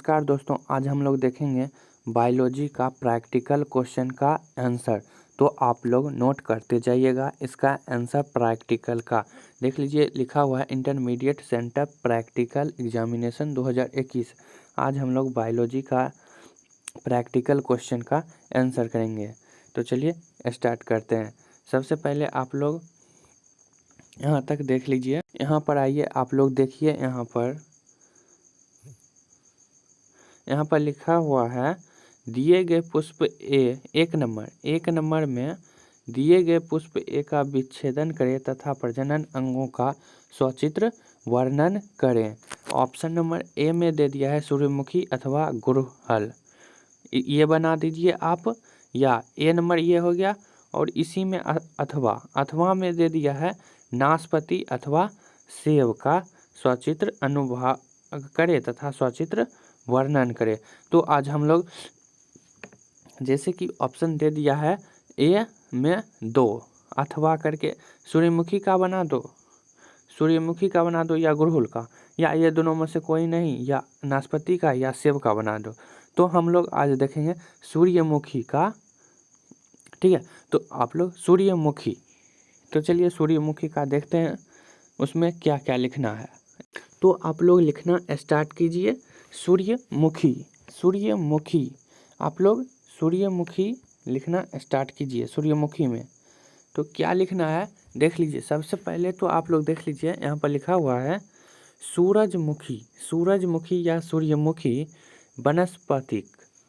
नमस्कार दोस्तों, आज हम लोग देखेंगे बायोलॉजी का प्रैक्टिकल क्वेश्चन का आंसर। तो आप लोग नोट करते जाइएगा इसका आंसर प्रैक्टिकल का। देख लीजिए, लिखा हुआ है इंटरमीडिएट सेंटर प्रैक्टिकल एग्जामिनेशन 2021। आज हम लोग बायोलॉजी का प्रैक्टिकल क्वेश्चन का आंसर करेंगे। तो चलिए स्टार्ट करते हैं। सबसे पहले आप लोग यहाँ तक देख लीजिए, यहाँ पर आइए, आप लोग देखिए, यहाँ पर लिखा हुआ है दिए गए पुष्प एक नंबर में दिए गए पुष्प ए का विच्छेदन करें तथा प्रजनन अंगों का सचित्र वर्णन करें। ऑप्शन नंबर ए में दे दिया है सूर्यमुखी अथवा गुड़हल, ये बना दीजिए आप, या ए नंबर ये हो गया। और इसी में अथवा में दे दिया है नाशपाती अथवा सेब का सचित्र अनुभाग करे तथा सचित्र वर्णन करे। तो आज हम लोग जैसे कि ऑप्शन दे दिया है ए में 2 अथवा करके सूर्यमुखी का बना दो या गुड़हल का, या ये दोनों में से कोई नहीं, या नाशपाती का या सेब का बना दो। तो हम लोग आज देखेंगे सूर्यमुखी का, ठीक है। तो आप लोग सूर्यमुखी, तो चलिए सूर्यमुखी का देखते हैं उसमें क्या क्या लिखना है। तो आप लोग लिखना स्टार्ट कीजिए। सूर्यमुखी आप लोग सूर्यमुखी लिखना स्टार्ट कीजिए। सूर्यमुखी में तो क्या लिखना है देख लीजिए। सबसे पहले तो आप लोग देख लीजिए, यहाँ पर लिखा हुआ है सूरजमुखी या सूर्यमुखी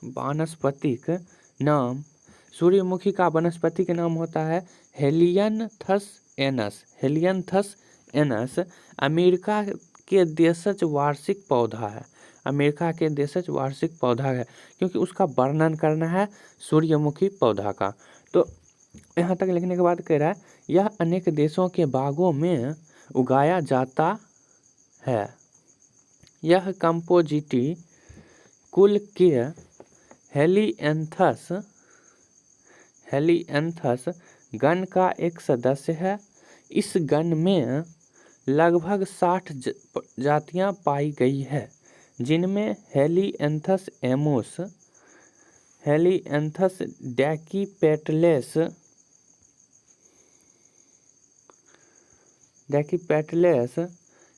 वानस्पतिक नाम। सूर्यमुखी का वनस्पतिक नाम होता है हेलियंथस एनस। अमेरिका के देशज वार्षिक पौधा है, क्योंकि उसका वर्णन करना है सूर्यमुखी पौधा का। तो यहाँ तक लिखने के बाद कह रहा है यह अनेक देशों के बागों में उगाया जाता है। यह कंपोजिटी कुल के हेलियंथस गण का एक सदस्य है। इस गण में लगभग 60 जातियां पाई गई है, जिनमें हेलियंथस एमोस, हेलियंथस डेकिपेटलेस,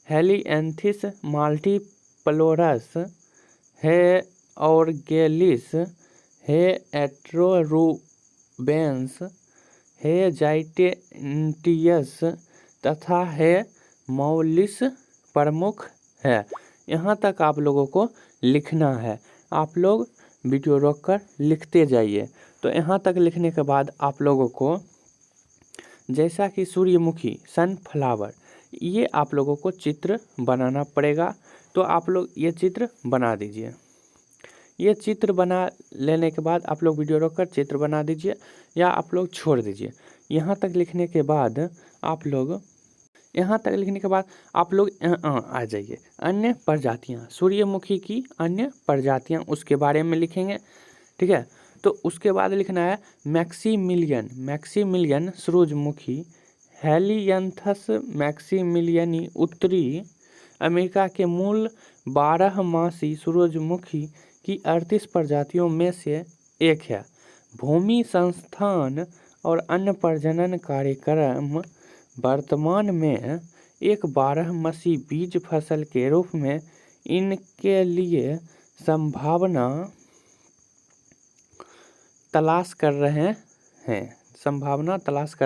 हेलियंथिस मल्टीप्लोरस, ऑर्गेलिस, एट्रोरुबेंस, जाइटेंटियस तथा मौलिस प्रमुख है। यहाँ तक आप लोगों को लिखना है। आप लोग वीडियो रोककर लिखते जाइए। तो यहाँ तक लिखने के बाद आप लोगों को जैसा कि सूर्यमुखी, सनफ्लावर, ये आप लोगों को चित्र बनाना पड़ेगा। तो आप लोग ये चित्र बना दीजिए। ये चित्र बना लेने के बाद आप लोग वीडियो रोककर चित्र बना दीजिए, या आप लोग छोड़ दीजिए। यहाँ तक लिखने के बाद आप लोग आ जाइए अन्य प्रजातियाँ, सूर्यमुखी की अन्य प्रजातियाँ, उसके बारे में लिखेंगे, ठीक है। तो उसके बाद लिखना है मैक्सिमिलियन सूरजमुखी, हेलियंथस मैक्सिमिलियनी उत्तरी अमेरिका के मूल 12 मासी सूरजमुखी की 38 प्रजातियों में से एक है। भूमि संस्थान और अन्य प्रजनन कार्यक्रम वर्तमान में एक 12 मासी बीज फसल के रूप में इनके लिए संभावना तलाश कर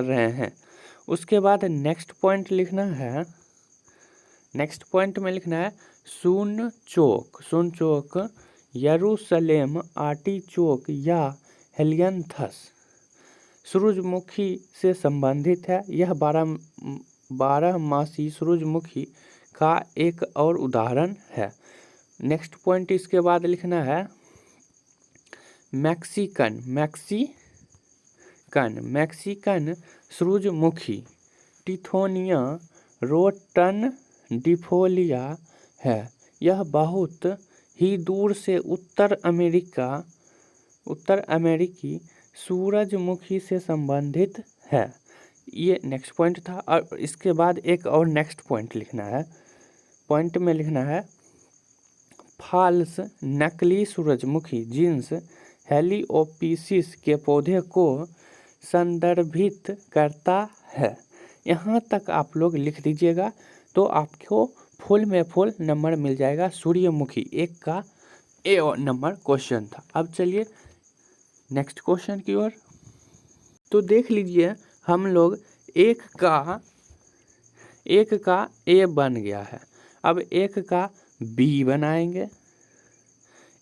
रहे हैं। उसके बाद नेक्स्ट पॉइंट में लिखना है सुनचोक, यरूशलेम आर्टिचोक या हेलियंथस सूरजमुखी से संबंधित है। यह 12 मासी सूरजमुखी का एक और उदाहरण है। नेक्स्ट पॉइंट इसके बाद लिखना है मैक्सिकन सूरजमुखी टिथोनिया रोटनडिफोलिया है। यह बहुत ही दूर से उत्तर अमेरिकी सूरजमुखी से संबंधित है। ये नेक्स्ट पॉइंट था। और इसके बाद एक और नेक्स्ट पॉइंट लिखना है। पॉइंट में लिखना है फाल्स नकली सूरजमुखी जीन्स हेलियोपिसिस के पौधे को संदर्भित करता है। यहाँ तक आप लोग लिख दीजिएगा तो आपको फुल में फुल नंबर मिल जाएगा। सूर्यमुखी एक का ए नंबर क्वेश्चन था। अब चलिए नेक्स्ट क्वेश्चन की ओर। तो देख लीजिए हम लोग एक का ए बन गया है। अब एक का बी बनाएंगे।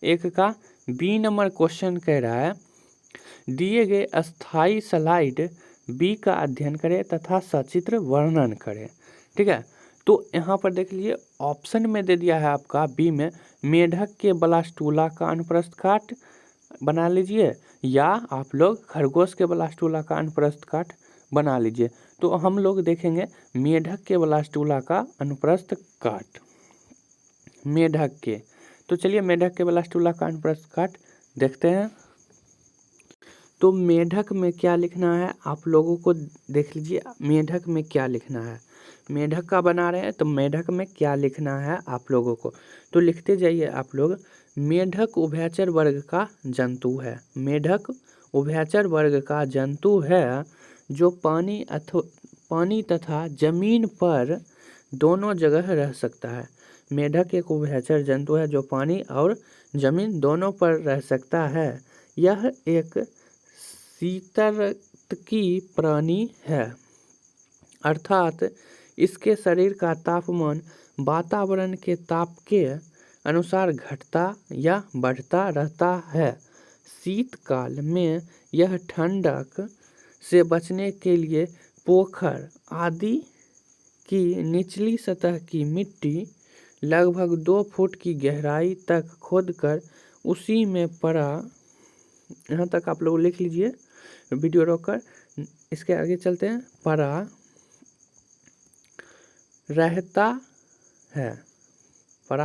एक का बी नंबर क्वेश्चन कह रहा है दिए गए अस्थाई स्लाइड बी का अध्ययन करें तथा सचित्र वर्णन करें। ठीक है, तो यहाँ पर देख लीजिए ऑप्शन में दे दिया है आपका बी में मेढक के ब्लास्टूला का अनुप्रस्थ काट बना लीजिए या आप लोग खरगोश के ब्लास्टूला का अनुप्रस्थ काट बना लीजिए। तो हम लोग देखेंगे मेढक के ब्लास्टूला का अनुप्रस्थ काट। मेढक के, तो चलिए मेढक के ब्लास्टूला का अनुप्रस्थ काट देखते हैं। तो मेढक में क्या लिखना है आप लोगों को देख लीजिए। मेढक में क्या लिखना है, मेढक का बना रहे हैं तो मेढक में क्या लिखना है आप लोगों को, तो लिखते जाइए आप लोग। मेढक उभयचर वर्ग का जंतु है। मेढक उभयचर वर्ग का जंतु है जो पानी तथा जमीन पर दोनों जगह रह सकता है। मेढक एक उभयचर जंतु है जो पानी और जमीन दोनों पर रह सकता है। यह एक शीतर्तकी प्राणी है, अर्थात इसके शरीर का तापमान वातावरण के ताप के अनुसार घटता या बढ़ता रहता है। शीतकाल में यह ठंडक से बचने के लिए पोखर आदि की निचली सतह की मिट्टी लगभग 2 फुट की गहराई तक खोदकर उसी में पड़ा, यहाँ तक आप लोग लिख लीजिए वीडियो रोककर, इसके आगे चलते हैं, पड़ा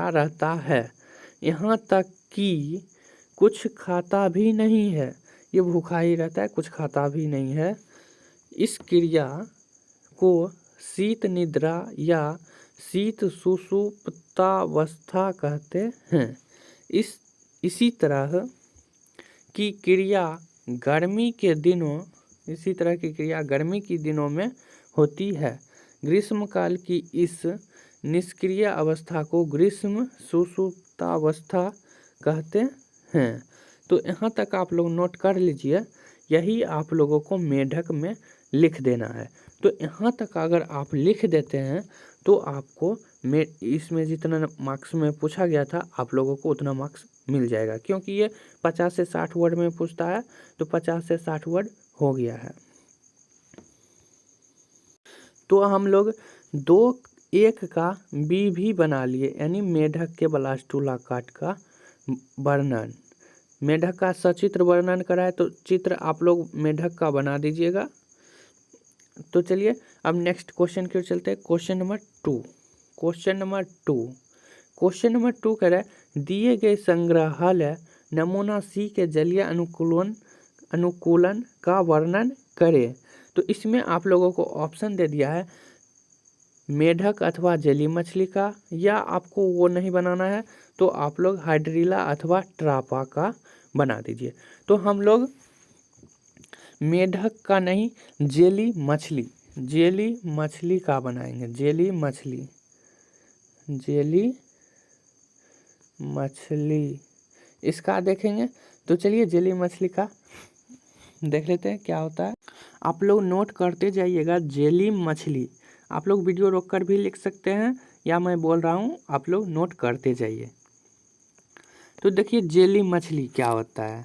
रहता है यहाँ तक कि कुछ खाता भी नहीं है। ये भूखा ही रहता है, कुछ खाता भी नहीं है। इस क्रिया को शीत निद्रा या शीत सुषुप्तावस्था कहते हैं। इसी तरह की क्रिया गर्मी के दिनों में होती है। ग्रीष्मकाल की इस निष्क्रिय अवस्था को ग्रीष्म सुषुप्तावस्था कहते हैं। तो यहाँ तक आप लोग नोट कर लीजिए, यही आप लोगों को मेढक में लिख देना है। तो यहाँ तक अगर आप लिख देते हैं तो आपको इसमें जितना मार्क्स में पूछा गया था आप लोगों को उतना मार्क्स मिल जाएगा, क्योंकि ये 50 से 60 वर्ड में पूछता है तो 50 से 60 वर्ड हो गया है। तो हम लोग एक का बी भी बना लिए, यानी मेढक के ब्लास्टूला काट का वर्णन। मेढक का सचित्र वर्णन करा है तो चित्र आप लोग मेढक का बना दीजिएगा। तो चलिए अब नेक्स्ट क्वेश्चन की ओर चलते हैं। क्वेश्चन नंबर 2 कह रहा है दिए गए संग्रहालय नमूना सी के जलीय अनुकूलन का वर्णन करें। तो इसमें आप लोगों को ऑप्शन दे दिया है मेढक अथवा जलीय मछली का, या आपको वो नहीं बनाना है तो आप लोग हाइड्रिला अथवा ट्रापा का बना दीजिए। तो हम लोग मेढक का नहीं जेली मछली का बनाएंगे। जेली मछली इसका देखेंगे। तो चलिए जेली मछली का देख लेते हैं क्या होता है। आप लोग नोट करते जाइएगा जेली मछली। आप लोग वीडियो रोककर भी लिख सकते हैं या मैं बोल रहा हूँ आप लोग नोट करते जाइए। तो देखिए जेली मछली क्या होता है।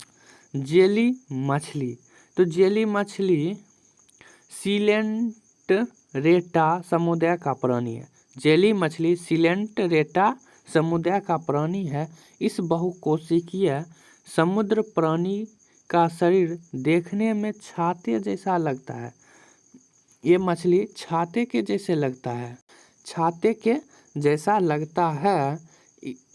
जेली मछली, तो जेली मछली सिलेंटरेटा समुदाय का प्राणी है। जेली मछली सिलेंटरेटा समुदाय का प्राणी है। इस बहुकोशिकीय समुद्र प्राणी का शरीर देखने में छाते जैसा लगता है। ये मछली छाते के जैसे लगता है।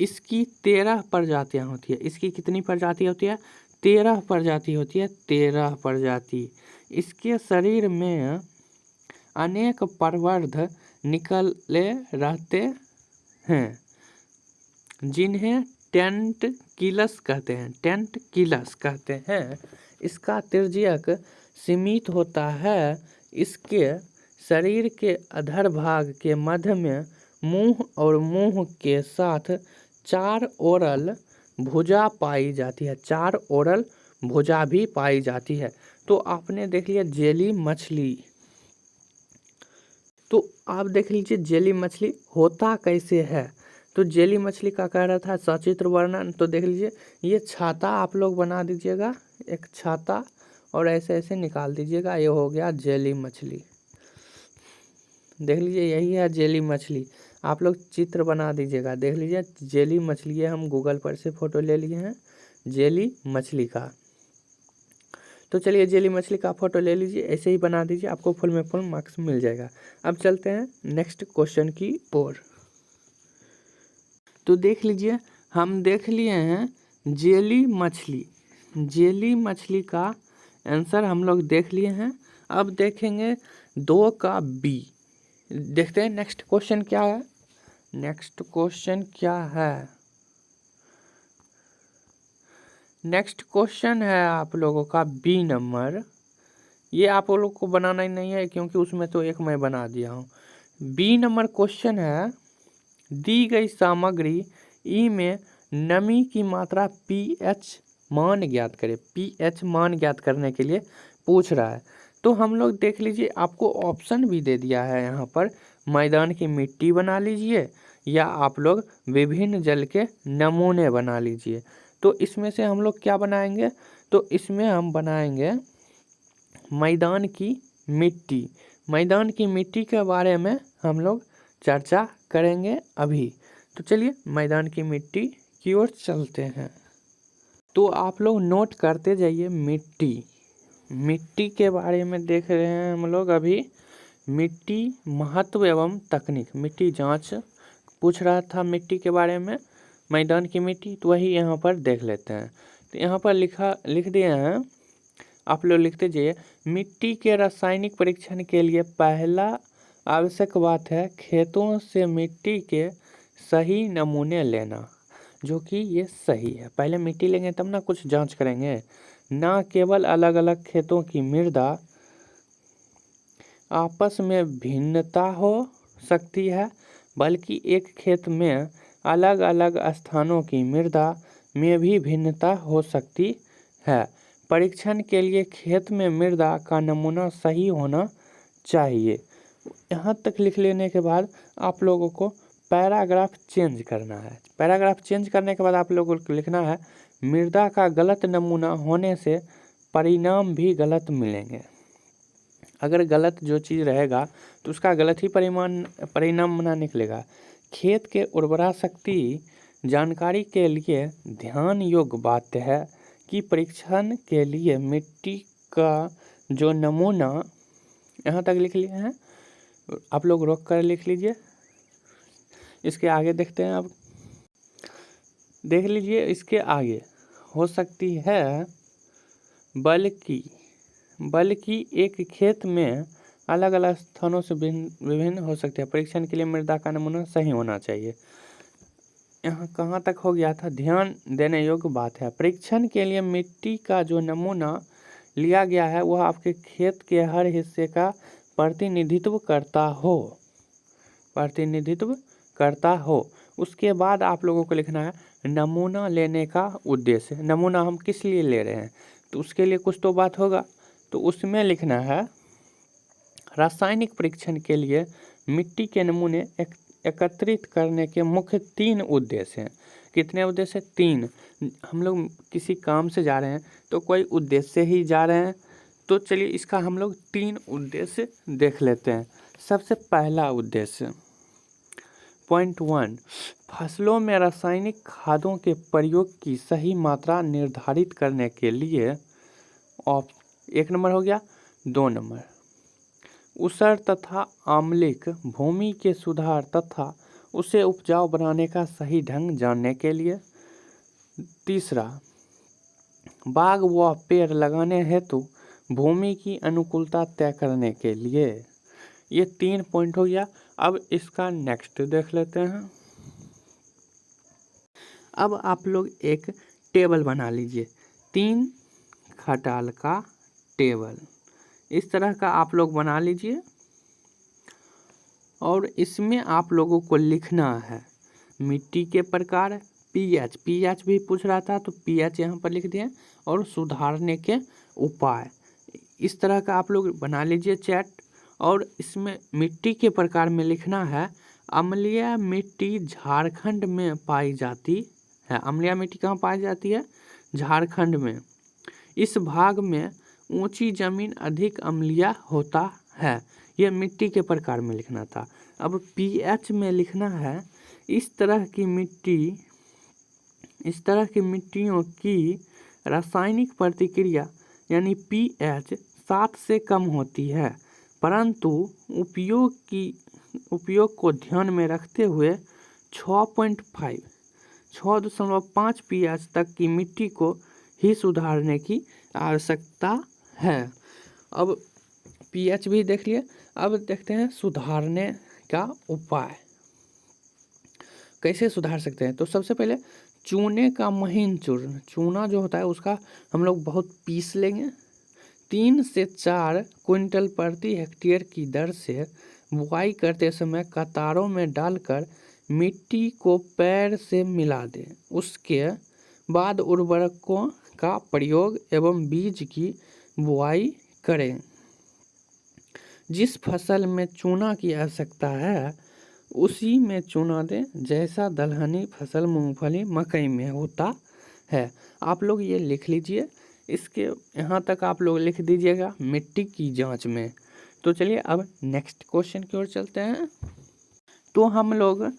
इसकी 13 प्रजातियां होती है। इसकी कितनी प्रजाति होती है? 13 प्रजाति होती है। 13 प्रजाति। इसके शरीर में अनेक प्रवर्ध निकले रहते हैं जिन्हें टेंट किलस कहते हैं। इसका तिर्यक सीमित होता है। इसके शरीर के अधर भाग के मध्य में मुंह और मुंह के साथ 4 ओरल भुजा पाई जाती है। 4 ओरल भुजा भी पाई जाती है। तो आपने देख लिया जेली मछली। तो आप देख लीजिए जेली मछली होता कैसे है। तो जेली मछली का कह रहा था सचित्र वर्णन। तो देख लीजिए ये छाता आप लोग बना दीजिएगा, एक छाता, और ऐसे ऐसे निकाल दीजिएगा। ये हो गया जेली मछली। देख लीजिए यही है जेली मछली। आप लोग चित्र बना दीजिएगा। देख लीजिए जेली मछली है, हम गूगल पर से फोटो ले लिए हैं जेली मछली का। तो चलिए जेली मछली का फोटो ले लीजिए, ऐसे ही बना दीजिए, आपको फुल में फुल मार्क्स मिल जाएगा। अब चलते हैं नेक्स्ट क्वेश्चन की ओर। तो देख लीजिए हम देख लिए हैं जेली मछली। जेली मछली का आंसर हम लोग देख लिए हैं। अब देखेंगे 2 का बी। देखते हैं नेक्स्ट क्वेश्चन क्या है। नेक्स्ट क्वेश्चन क्या है? नेक्स्ट क्वेश्चन है आप लोगों का बी नंबर। ये आप लोग को बनाना ही नहीं है क्योंकि उसमें तो एक मैं बना दिया हूँ। बी नंबर क्वेश्चन है, दी गई सामग्री ई में नमी की मात्रा पीएच मान ज्ञात करें। पीएच मान ज्ञात करने के लिए पूछ रहा है। तो हम लोग देख लीजिए आपको ऑप्शन भी दे दिया है यहाँ पर, मैदान की मिट्टी बना लीजिए या आप लोग विभिन्न जल के नमूने बना लीजिए। तो इसमें से हम लोग क्या बनाएंगे? तो इसमें हम बनाएंगे मैदान की मिट्टी। मैदान की मिट्टी के बारे में हम लोग चर्चा करेंगे अभी। तो चलिए मैदान की मिट्टी की ओर चलते हैं। तो आप लोग नोट करते जाइए मिट्टी। मिट्टी के बारे में देख रहे हैं हम लोग अभी। मिट्टी महत्व एवं तकनीक, मिट्टी जांच पूछ रहा था मिट्टी के बारे में, मैदान की मिट्टी, तो वही यहाँ पर देख लेते हैं। तो यहाँ पर लिख दिए हैं, आप लोग लिखते जाइए। मिट्टी के रासायनिक परीक्षण के लिए पहला आवश्यक बात है खेतों से मिट्टी के सही नमूने लेना, जो कि ये सही है। पहले मिट्टी लेंगे तब ना कुछ जांच करेंगे। ना केवल अलग अलग खेतों की मृदा आपस में भिन्नता हो सकती है, बल्कि एक खेत में अलग अलग स्थानों की मृदा में भी भिन्नता हो सकती है। परीक्षण के लिए खेत में मृदा का नमूना सही होना चाहिए। यहाँ तक लिख लेने के बाद आप लोगों को पैराग्राफ चेंज करना है। पैराग्राफ चेंज करने के बाद आप लोगों को लिखना है, मृदा का गलत नमूना होने से परिणाम भी गलत मिलेंगे। अगर गलत जो चीज़ रहेगा तो उसका गलत ही परिणाम बना निकलेगा। खेत के उर्वरा शक्ति जानकारी के लिए ध्यान योग्य बात है कि परीक्षण के लिए मिट्टी का जो नमूना, यहाँ तक लिख लिए हैं, आप लोग रोक कर लिख लीजिए। इसके आगे देखते हैं। आप देख लीजिए इसके आगे, हो सकती है बल्कि एक खेत में अलग अलग स्थानों से विभिन्न हो सकते हैं। परीक्षण के लिए मृदा का नमूना सही होना चाहिए। यहाँ कहाँ तक हो गया था? ध्यान देने योग्य बात है, परीक्षण के लिए मिट्टी का जो नमूना लिया गया है वह आपके खेत के हर हिस्से का प्रतिनिधित्व करता हो। उसके बाद आप लोगों को लिखना है नमूना लेने का उद्देश्य। नमूना हम किस लिए ले रहे हैं, तो उसके लिए कुछ तो बात होगा। तो उसमें लिखना है रासायनिक परीक्षण के लिए मिट्टी के नमूने एकत्रित करने के मुख्य 3 उद्देश्य हैं। कितने उद्देश्य? 3। हम लोग किसी काम से जा रहे हैं तो कोई उद्देश्य से ही जा रहे हैं। तो चलिए इसका हम लोग 3 उद्देश्य देख लेते हैं। सबसे पहला उद्देश्य, पॉइंट 1, फसलों में रासायनिक खादों के प्रयोग की सही मात्रा निर्धारित करने के लिए। 1 नंबर हो गया। 2 नंबर, ऊसर तथा आम्लिक भूमि के सुधार तथा उसे उपजाऊ बनाने का सही ढंग जानने के लिए। 3, बाग व पेड़ लगाने हेतु भूमि की अनुकूलता तय करने के लिए। ये 3 पॉइंट हो गया। अब इसका नेक्स्ट देख लेते हैं। अब आप लोग एक टेबल बना लीजिए, 3 खटाल का टेबल, इस तरह का आप लोग बना लीजिए। और इसमें आप लोगों को लिखना है मिट्टी के प्रकार, पीएच भी पूछ रहा था तो पीएच यहाँ पर लिख दिए, और सुधारने के उपाय। इस तरह का आप लोग बना लीजिए चैट। और इसमें मिट्टी के प्रकार में लिखना है अम्लीय मिट्टी झारखंड में पाई जाती है। अम्लीय मिट्टी कहाँ पाई जाती है? झारखंड में। इस भाग में ऊंची जमीन अधिक अम्लीय होता है। यह मिट्टी के प्रकार में लिखना था। अब पीएच में लिखना है इस तरह की मिट्टियों की रासायनिक प्रतिक्रिया यानी पीएच 7 से कम होती है, परंतु उपयोग को ध्यान में रखते हुए 6.5 पीएच तक की मिट्टी को ही सुधारने की आवश्यकता है। अब पीएच भी देख लिए। अब देखते हैं सुधारने का उपाय कैसे सुधार सकते हैं। तो सबसे पहले चूने का महीन चूर्ण, चूना जो होता है उसका हम लोग बहुत पीस लेंगे। 3 से 4 क्विंटल प्रति हेक्टेयर की दर से बुआई करते समय कतारों में डालकर मिट्टी को पैर से मिला दें। उसके बाद उर्वरकों का प्रयोग एवं बीज की बुआई करें। जिस फसल में चूना की आवश्यकता है उसी में चूना दें, जैसा दलहनी फसल मूंगफली मकई में होता है। आप लोग ये लिख लीजिए। इसके यहाँ तक आप लोग लिख दीजिएगा मिट्टी की जांच में। तो चलिए अब नेक्स्ट क्वेश्चन की ओर चलते हैं। तो हम लोग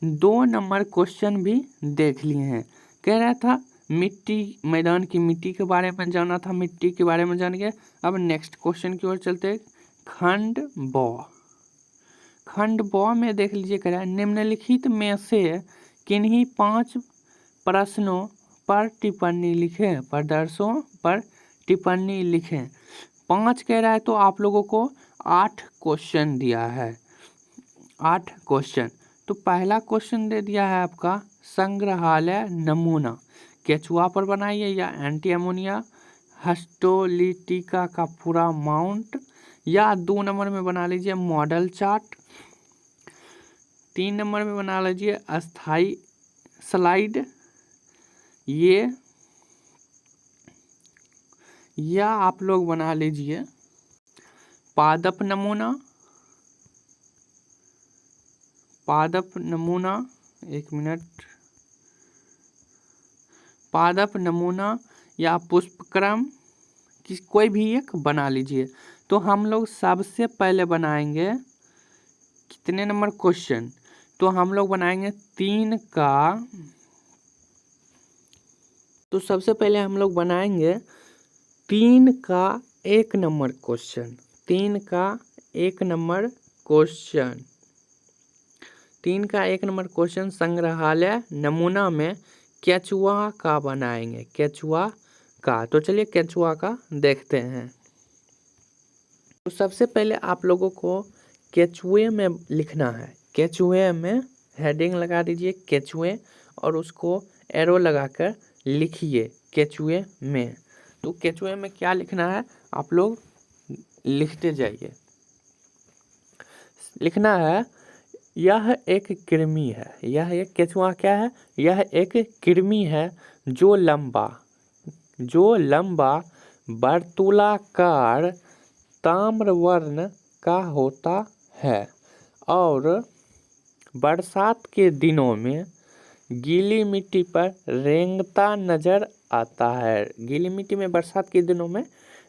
2 नंबर क्वेश्चन भी देख लिए हैं। कह रहा था मिट्टी, मैदान की मिट्टी के बारे में जाना था, मिट्टी के बारे में जान गए। अब नेक्स्ट क्वेश्चन की ओर चलते हैं। खंड ब में देख लीजिए, कह रहा है निम्नलिखित में से किन्हीं 5 प्रश्नों पर टिप्पणी लिखें, प्रदर्शों पर टिप्पणी लिखें। 5 कह रहा है तो आप लोगों को 8 क्वेश्चन दिया है, 8 क्वेश्चन। तो पहला क्वेश्चन दे दिया है आपका संग्रहालय नमूना केचुआ पर बनाइए या एंटी अमोनिया हस्टोलिटिका का पूरा माउंट, या 2 नंबर में बना लीजिए मॉडल चार्ट, 3 नंबर में बना लीजिए अस्थाई स्लाइड, या आप लोग बना लीजिए पादप नमूना, एक मिनट, पादप नमूना या पुष्पक्रम कोई भी एक बना लीजिए। तो हम लोग सबसे पहले बनाएंगे कितने नंबर क्वेश्चन? तो हम लोग बनाएंगे 3 का। तो सबसे पहले हम लोग बनाएंगे 3 का 1 नंबर क्वेश्चन, 3 का 1 नंबर क्वेश्चन, 3 का 1 नंबर क्वेश्चन संग्रहालय नमूना में केचुआ का बनाएंगे, केचुआ का। तो चलिए केचुआ का देखते हैं। तो सबसे पहले आप लोगों को केचुए में लिखना है, केचुए में हेडिंग लगा दीजिए केचुए, और उसको एरो लगाकर लिखिए केचुए में। तो केचुए में क्या लिखना है आप लोग लिखते जाइए। लिखना है यह एक कृमि है, यह एक केचुआ क्या है? यह एक कृमि है जो लंबा वर्तुलाकार ताम्रवर्ण का होता है और बरसात के दिनों में गीली मिट्टी पर रेंगता नजर आता है। गीली मिट्टी में बरसात के दिनों में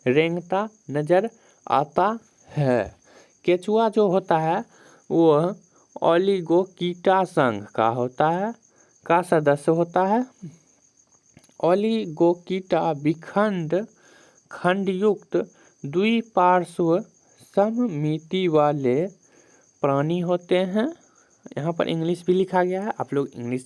रेंगता नजर आता है। केचुआ जो होता है वो ओलिगोकीटा संघ का होता है, का सदस्य होता है। ओलिगोकीटा विखंड खंडयुक्त द्विपार्श्व सममिति वाले प्राणी होते हैं। यहाँ पर इंग्लिश भी लिखा गया है, आप लोग इंग्लिश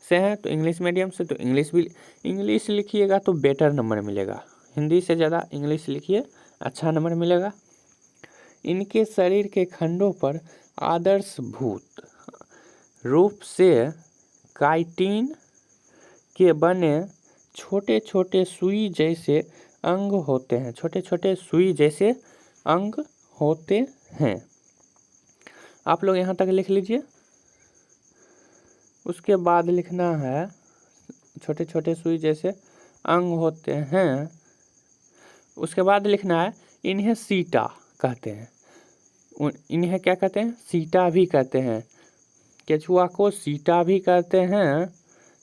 से हैं तो इंग्लिश मीडियम से तो इंग्लिश लिखिएगा तो बेटर नंबर मिलेगा। हिंदी से ज़्यादा इंग्लिश लिखिए, अच्छा नंबर मिलेगा। इनके शरीर के खंडों पर आदर्शभूत रूप से काइटिन के बने छोटे छोटे सुई जैसे अंग होते हैं। छोटे छोटे सुई जैसे अंग होते हैं। आप लोग यहाँ तक लिख लीजिए। उसके बाद लिखना है छोटे छोटे सुई जैसे अंग होते हैं। उसके बाद लिखना है इन्हें सीटा कहते हैं। इन्हें क्या कहते हैं? सीटा भी कहते हैं। केचुआ को सीटा भी कहते हैं।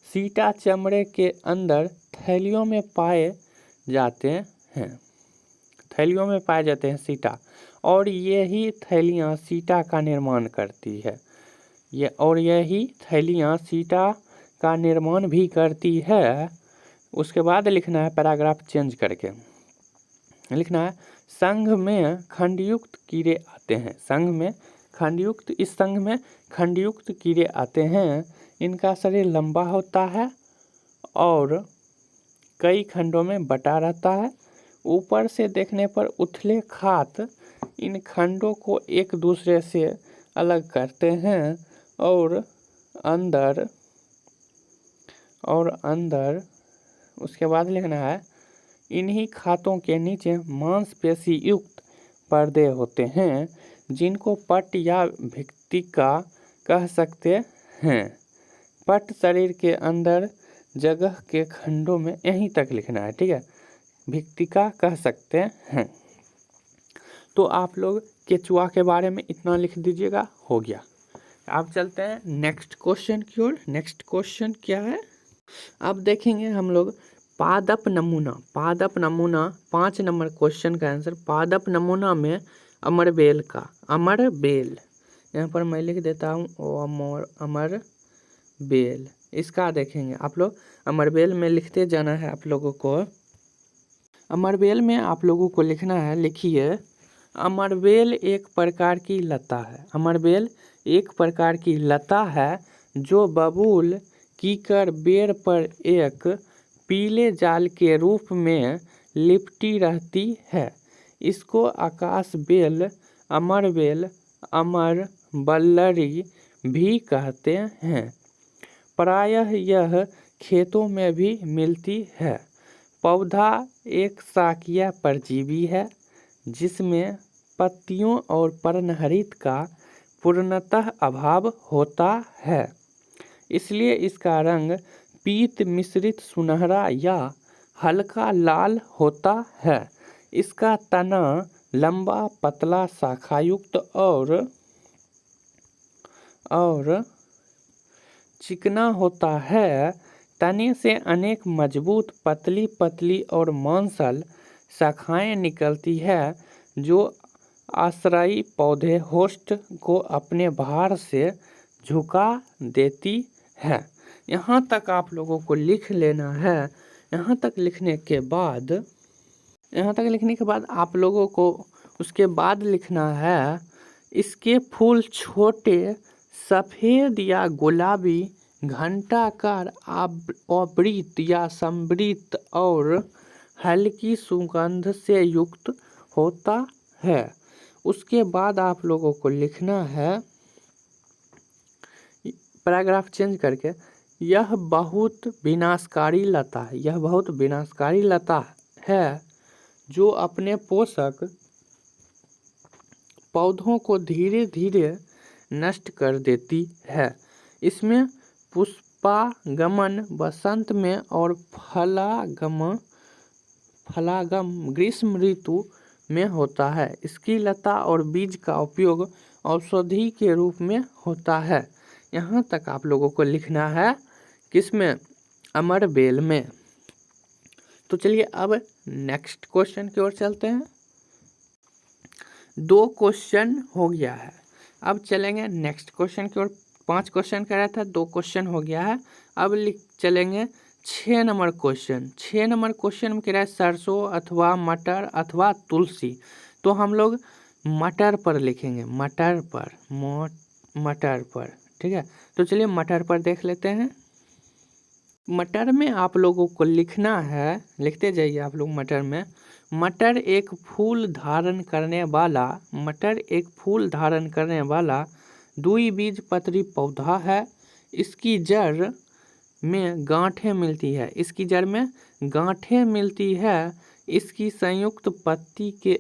सीटा चमड़े के अंदर थैलियों में पाए जाते हैं। थैलियों में पाए जाते हैं सीटा, और यही थैलियाँ सीटा का निर्माण करती है। यही थैलियाँ सीटा का निर्माण भी करती है। उसके बाद लिखना है पैराग्राफ चेंज करके लिखना है संघ में खंडयुक्त कीड़े आते हैं। इस संघ में खंडयुक्त कीड़े आते हैं। इनका शरीर लंबा होता है और कई खंडों में बटा रहता है। ऊपर से देखने पर उथले खात इन खंडों को एक दूसरे से अलग करते हैं और अंदर उसके बाद लिखना है इन्हीं खातों के नीचे मांसपेशी युक्त पर्दे होते हैं जिनको पट या भित्तिका कह सकते हैं। पट शरीर के अंदर जगह के खंडों में यहीं तक लिखना है, ठीक है। भित्तिका कह सकते हैं। तो आप लोग केचुआ के बारे में इतना लिख दीजिएगा, हो गया। अब चलते हैं नेक्स्ट क्वेश्चन की ओर। नेक्स्ट क्वेश्चन क्या है? अब देखेंगे हम लोग पादप नमूना 5 नंबर क्वेश्चन का आंसर। पादप नमूना में अमरबेल यहाँ पर मैं लिख देता हूँ अमरबेल। इसका देखेंगे आप लोग। अमरबेल में लिखते जाना है आप लोगों को। अमरबेल में आप लोगों को लिखना है, लिखिए अमरबेल एक प्रकार की लता है। अमरबेल एक प्रकार की लता है जो बबूल कीकर बेर पर एक पीले जाल के रूप में लिपटी रहती है। इसको आकाश बेल, अमरबेल, अमर बल्लरी भी कहते हैं। प्रायः यह खेतों में भी मिलती है। पौधा एक शाकीय परजीवी है जिसमें पत्तियों और पर्णहरित का पूर्णतः अभाव होता है। इसलिए इसका रंग पीत मिश्रित सुनहरा या हल्का लाल होता है। इसका तना लंबा, पतला, शाखायुक्त और चिकना होता है। तने से अनेक मजबूत, पतली पतली और मांसल शाखाएं निकलती है जो आश्रयी पौधे होस्ट को अपने भार से झुका देती है। यहाँ तक आप लोगों को लिख लेना है। यहाँ तक लिखने के बाद आप लोगों को उसके बाद लिखना है इसके फूल छोटे, सफ़ेद या गुलाबी, घंटाकार, आवृत या समृत और हल्की सुगंध से युक्त होता है। उसके बाद आप लोगों को लिखना है पैराग्राफ चेंज करके यह बहुत विनाशकारी लता है जो अपने पोषक पौधों को धीरे धीरे नष्ट कर देती है। इसमें पुष्पागमन वसंत में और फलागम ग्रीष्म ऋतु में होता है। इसकी लता और बीज का उपयोग औषधि के रूप में होता है। यहाँ तक आप लोगों को लिखना है किसमें? अमरबेल में। तो चलिए अब नेक्स्ट क्वेश्चन की ओर चलते हैं। 2 क्वेश्चन हो गया है। अब चलेंगे नेक्स्ट क्वेश्चन की ओर। 5 क्वेश्चन का रहा था, 2 क्वेश्चन हो गया है। अब चलेंगे 6 नंबर क्वेश्चन। 6 नंबर क्वेश्चन में कह रहा है सरसों अथवा मटर अथवा तुलसी। तो हम लोग मटर पर लिखेंगे, मटर पर, ठीक है। तो चलिए मटर पर देख लेते हैं। मटर में आप लोगों को लिखना है, लिखते जाइए आप लोग मटर में। मटर एक फूल धारण करने वाला द्विबीजपत्री पौधा है। इसकी जड़ में गांठें मिलती है। इसकी जड़ में गांठें मिलती है। इसकी संयुक्त पत्ती के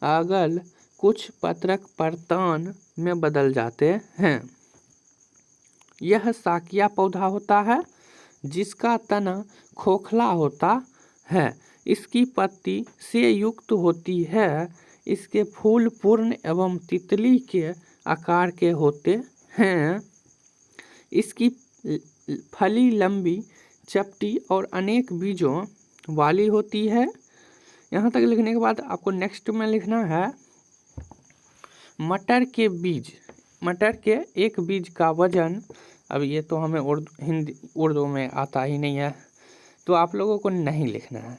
अगल कुछ पत्रक परतान में बदल जाते हैं। यह साकिया पौधा होता है जिसका तना खोखला होता है। इसकी पत्ती से युक्त होती है। इसके फूल पूर्ण एवं तितली के आकार के होते हैं। इसकी फली लंबी, चपटी और अनेक बीजों वाली होती है। यहाँ तक लिखने के बाद आपको नेक्स्ट में लिखना है मटर के बीज। मटर के एक बीज का वजन, अब ये तो हमें उर्दू में आता ही नहीं है, तो आप लोगों को नहीं लिखना है।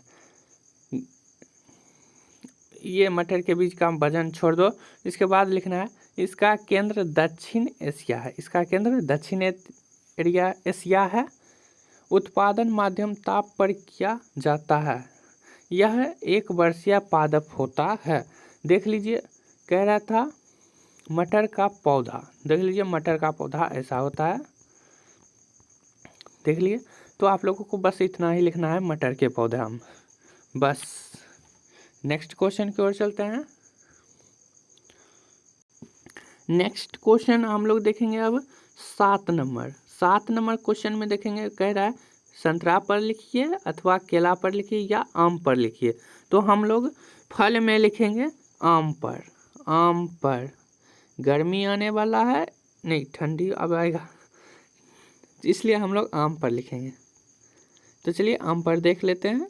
ये मटर के बीज का वजन छोड़ दो। इसके बाद लिखना है इसका केंद्र दक्षिण एशिया है। इसका केंद्र दक्षिण एशिया है। उत्पादन माध्यम ताप पर किया जाता है। यह एक वर्षीय पादप होता है। देख लीजिए, कह रहा था मटर का पौधा। देख लीजिए, मटर का पौधा ऐसा होता है। देख लिए, तो आप लोगों को बस इतना ही लिखना है मटर के पौधा में, बस। नेक्स्ट क्वेश्चन की ओर चलते हैं। नेक्स्ट क्वेश्चन हम लोग देखेंगे अब 7 नंबर। 7 नंबर क्वेश्चन में देखेंगे, कह रहा है संतरा पर लिखिए अथवा केला पर लिखिए या आम पर लिखिए। तो हम लोग फल में लिखेंगे आम पर। आम पर गर्मी आने वाला है, नहीं ठंडी अब आएगा, इसलिए हम लोग आम पर लिखेंगे। तो चलिए आम पर देख लेते हैं।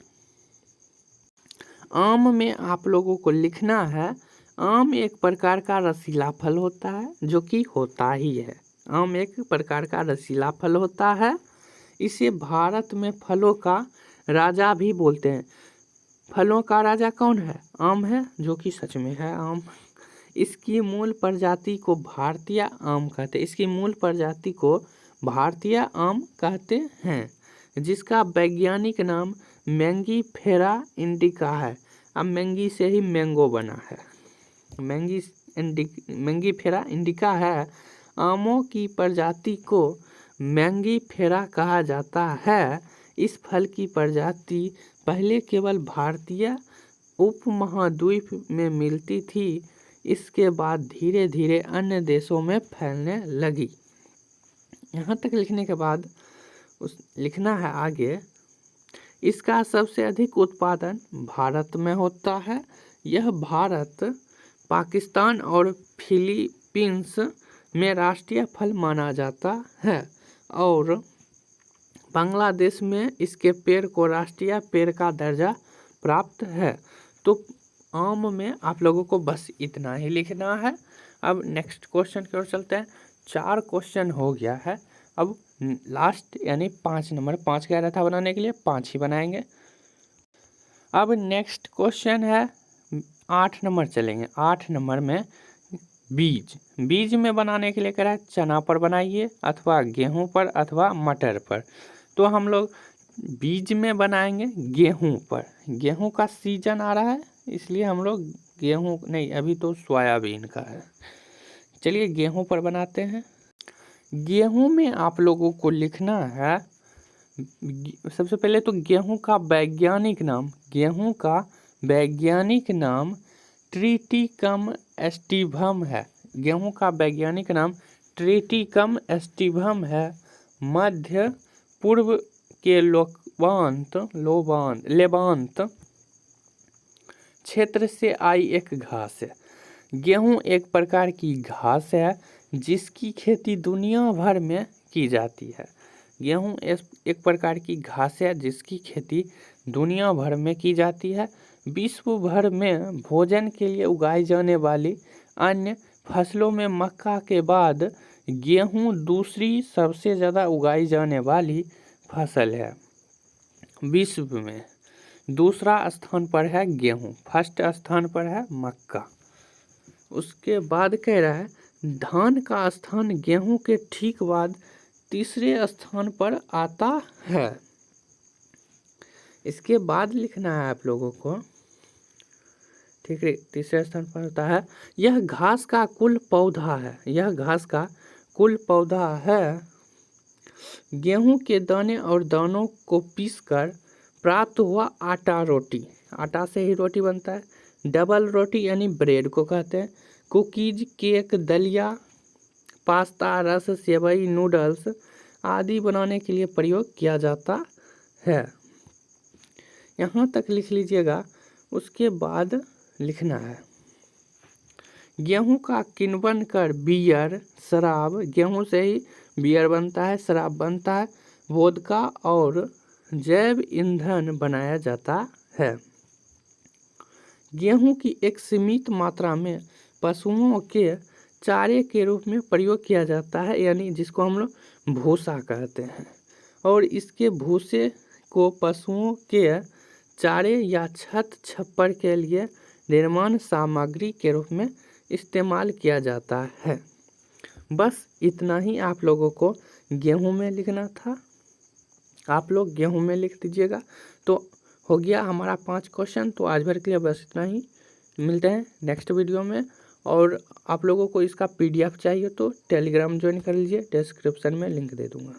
आम में आप लोगों को लिखना है, आम एक प्रकार का रसीला फल होता है, जो कि होता ही है। आम एक प्रकार का रसीला फल होता है। इसे भारत में फलों का राजा भी बोलते हैं। फलों का राजा कौन है? आम है, जो कि सच में है आम। इसकी मूल प्रजाति को भारतीय आम कहते हैं। इसकी मूल प्रजाति को भारतीय आम कहते हैं, जिसका वैज्ञानिक नाम मैंगीफेरा इंडिका है। अब मैंगी से ही मैंगो बना है, मैंगीफेरा इंडिका है। आमों की प्रजाति को मैंगीफेरा कहा जाता है। इस फल की प्रजाति पहले केवल भारतीय उपमहाद्वीप में मिलती थी। इसके बाद धीरे धीरे अन्य देशों में फैलने लगी। यहाँ तक लिखने के बाद लिखना है आगे, इसका सबसे अधिक उत्पादन भारत में होता है। यह भारत, पाकिस्तान और फिलीपींस में राष्ट्रीय फल माना जाता है और बांग्लादेश में इसके पेड़ को राष्ट्रीय पेड़ का दर्जा प्राप्त है। तो आम में आप लोगों को बस इतना ही लिखना है। अब नेक्स्ट क्वेश्चन की ओर चलते हैं। 4 क्वेश्चन हो गया है, अब लास्ट यानी 5 नंबर, 5 कह रहा था बनाने के लिए, 5 ही बनाएंगे। अब नेक्स्ट क्वेश्चन है 8 नंबर चलेंगे। 8 नंबर में बीज में बनाने के लिए कह रहा है चना पर बनाइए अथवा गेहूं पर अथवा मटर पर। तो हम लोग बीज में बनाएंगे गेहूं पर। गेहूं का सीजन आ रहा है, इसलिए हम लोग गेहूं नहीं, अभी तो सोयाबीन का है। चलिए गेहूं पर बनाते हैं। गेहूं में आप लोगों को लिखना है, सबसे पहले तो गेहूं का वैज्ञानिक नाम ट्रिटिकम एस्टिवम है। गेहूं का वैज्ञानिक नाम ट्रिटिकम एस्टिवम है। मध्य पूर्व के लेवांत क्षेत्र से आई एक घास है। गेहूं एक प्रकार की घास है जिसकी खेती दुनिया भर में की जाती है। गेहूं एक प्रकार की घास है जिसकी खेती दुनिया भर में की जाती है। विश्व भर में भोजन के लिए उगाई जाने वाली अन्य फसलों में मक्का के बाद गेहूं दूसरी सबसे ज़्यादा उगाई जाने वाली फसल है। विश्व में दूसरा स्थान पर है गेहूं, फर्स्ट स्थान पर है मक्का। उसके बाद कह रहा है धान का स्थान गेहूं के ठीक बाद तीसरे स्थान पर आता है। इसके बाद लिखना है आप लोगों को, ठीक है, तीसरे स्थान पर होता है। यह घास का कुल पौधा है। गेहूं के दाने और दानों को पीसकर प्राप्त हुआ आटा रोटी, आटा से ही रोटी बनता है। डबल रोटी यानी ब्रेड को कहते हैं। कुकीज, केक, दलिया, पास्ता, रस, सेवई, नूडल्स आदि बनाने के लिए प्रयोग किया जाता है। यहाँ तक लिख लीजिएगा। उसके बाद लिखना है गेहूं का किण्वन कर बियर, शराब, गेहूं से ही बियर बनता है, शराब बनता है, वोदका और जैव ईंधन बनाया जाता है। गेहूं की एक सीमित मात्रा में पशुओं के चारे के रूप में प्रयोग किया जाता है, यानी जिसको हम लोग भूसा कहते हैं, और इसके भूसे को पशुओं के चारे या छत छप्पर के लिए निर्माण सामग्री के रूप में इस्तेमाल किया जाता है। बस इतना ही आप लोगों को गेहूं में लिखना था। आप लोग गेहूं में लिख दीजिएगा तो हो गया हमारा 5 क्वेश्चन। तो आज भर के लिए बस इतना ही। मिलते हैं नेक्स्ट वीडियो में। और आप लोगों को इसका PDF चाहिए तो टेलीग्राम ज्वाइन कर लीजिए, डिस्क्रिप्शन में लिंक दे दूँगा।